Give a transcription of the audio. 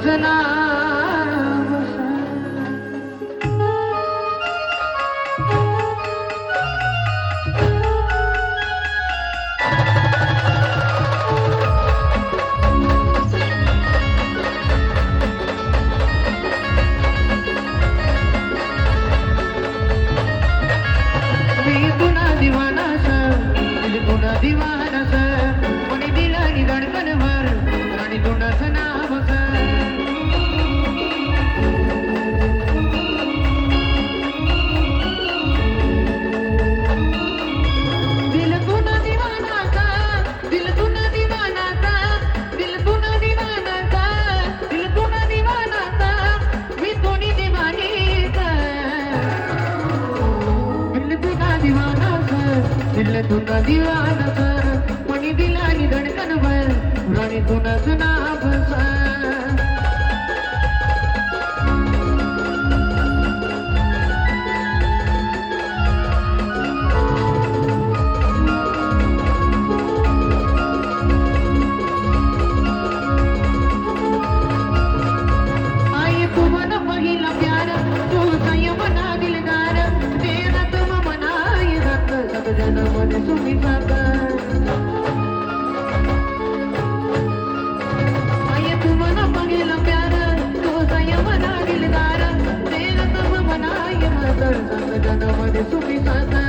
सना दीवाना सा कोणी दिला नि धडकन भर आणि तोंडाचं नाव सा दिल तुना दीवाना सा दिल तुना दीवाना सा दिल तुना दीवाना सा दिल तुना दीवाना सा मी कोणी दीवानी सा दिल तुना दीवाना सा दिल तुना दीवाना सा कोणी दिला नि धडकन भर आणि तोंडाचं नाव सा पहिला प्यार तू संयमना दिलदार तेरा तुम मनाई रख सब जन्म ने सुखी साका आये तुम न पहिला प्यार तू संयमना दिलदार तेरा तुम मनाई रख सब जन्म ने सुखी साका